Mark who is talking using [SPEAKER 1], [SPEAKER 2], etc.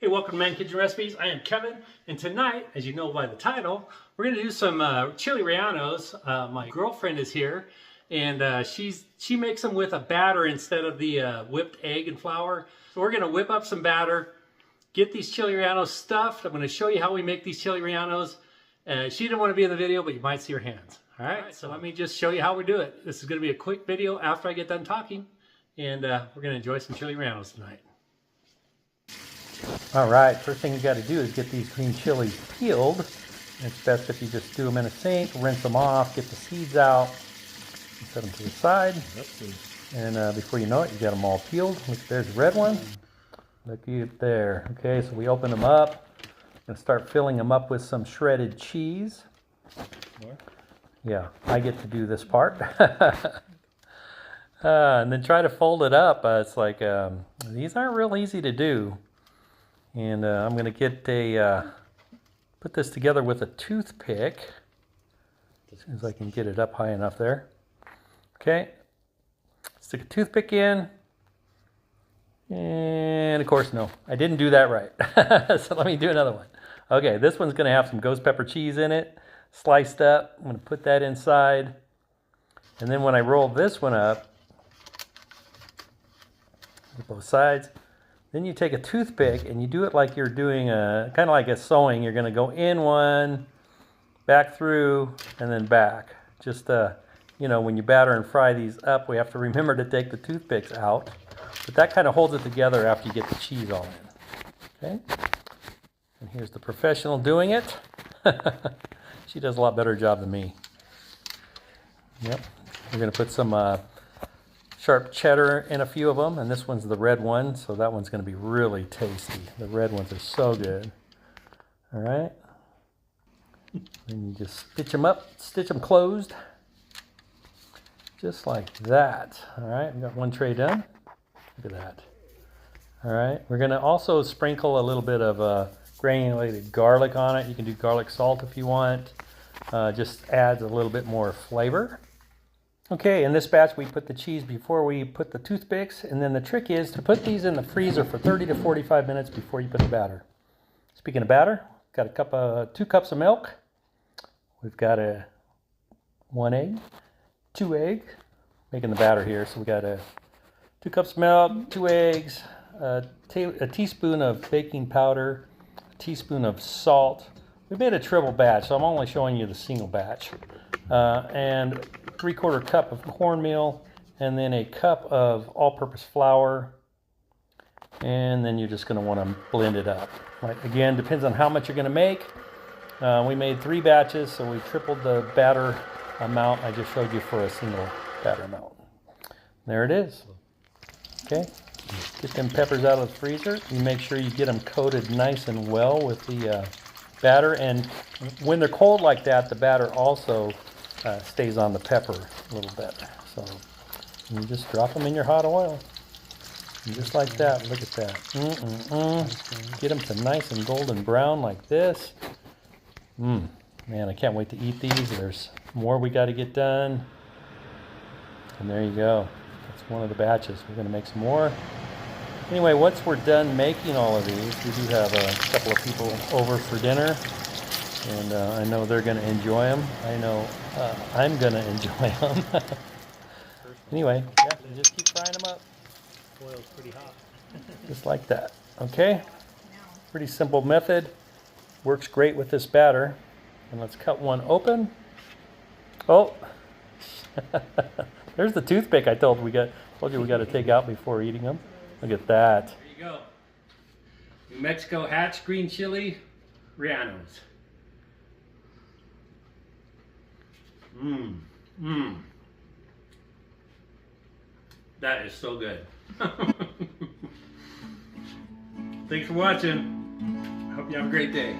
[SPEAKER 1] Hey, welcome to ManKitchenRecipes. I am Kevin, and tonight, as you know by the title, we're going to do some chili rellenos. My girlfriend is here, and she makes them with a batter instead of the whipped egg and flour. So we're going to whip up some batter, get these chili rellenos stuffed. I'm going to show you how we make these chili rellenos. She didn't want to be in the video, but you might see her hands. All right, so let me just show you how we do it. This is going to be a quick video after I get done talking, and we're going to enjoy some chili rellenos tonight.
[SPEAKER 2] All right, first thing you got to do is get these green chilies peeled. It's best if you just do them in a sink, rinse them off, get the seeds out, and set them to the side. And before you know it, you got them all peeled. Look, there's the red one. Looky there. Okay, so we open them up. I'm going to start filling them up with some shredded cheese. Yeah, I get to do this part. And then try to fold it up. It's like, these aren't real easy to do. And I'm going to get put this together with a toothpick, as soon as I can get it up high enough there. Okay, stick a toothpick in, and of course, no, I didn't do that right. So let me do another one. Okay, this one's going to have some ghost pepper cheese in it, sliced up. I'm going to put that inside, and then when I roll this one up, both sides, then you take a toothpick and you do it like you're doing kind of like a sewing. You're going to go in one, back through, and then back. Just, you know, when you batter and fry these up, we have to remember to take the toothpicks out. But that kind of holds it together after you get the cheese all in. Okay? And here's the professional doing it. She does a lot better job than me. Yep. We're going to put some sharp cheddar in a few of them, and this one's the red one, so that one's going to be really tasty. The red ones are so good. All right, then you just stitch them up, stitch them closed, just like that. All right, we got one tray done. Look at that. All right, we're going to also sprinkle a little bit of granulated garlic on it. You can do garlic salt if you want. Just adds a little bit more flavor. Okay, in this batch we put the cheese before we put the toothpicks, and then the trick is to put these in the freezer for 30 to 45 minutes before you put the batter. Speaking of batter, got a 2 cups of milk. We've got 1 egg, 2 eggs, making the batter here. So we got 2 cups of milk, 2 eggs, a teaspoon of baking powder, a teaspoon of salt. We made a triple batch, so I'm only showing you the single batch. And 3/4 cup of cornmeal, and then a cup of all-purpose flour, and then you're just going to want to blend it up. Like, again, depends on how much you're going to make. We made 3 batches, so we tripled the batter amount I just showed you for a single batter amount. There it is. Okay, get them peppers out of the freezer. You make sure you get them coated nice and well with the batter, and when they're cold like that, the batter also stays on the pepper a little bit. So you just drop them in your hot oil. And just like that. Look at that. Get them to nice and golden brown like this. Man, I can't wait to eat these. There's more we got to get done. And there you go. That's one of the batches. We're going to make some more. Anyway, once we're done making all of these, we do have a couple of people over for dinner. And I know they're going to enjoy them. I know I'm going to enjoy them. Anyway, yeah, just keep frying them up.
[SPEAKER 1] Oil's pretty hot.
[SPEAKER 2] Just like that. Okay? Pretty simple method. Works great with this batter. And let's cut one open. Oh! There's the toothpick I told you we got to take out before eating them. Look at that.
[SPEAKER 1] There you go. New Mexico Hatch green chili rellenos. That is so good. Thanks for watching. I hope you have a great day.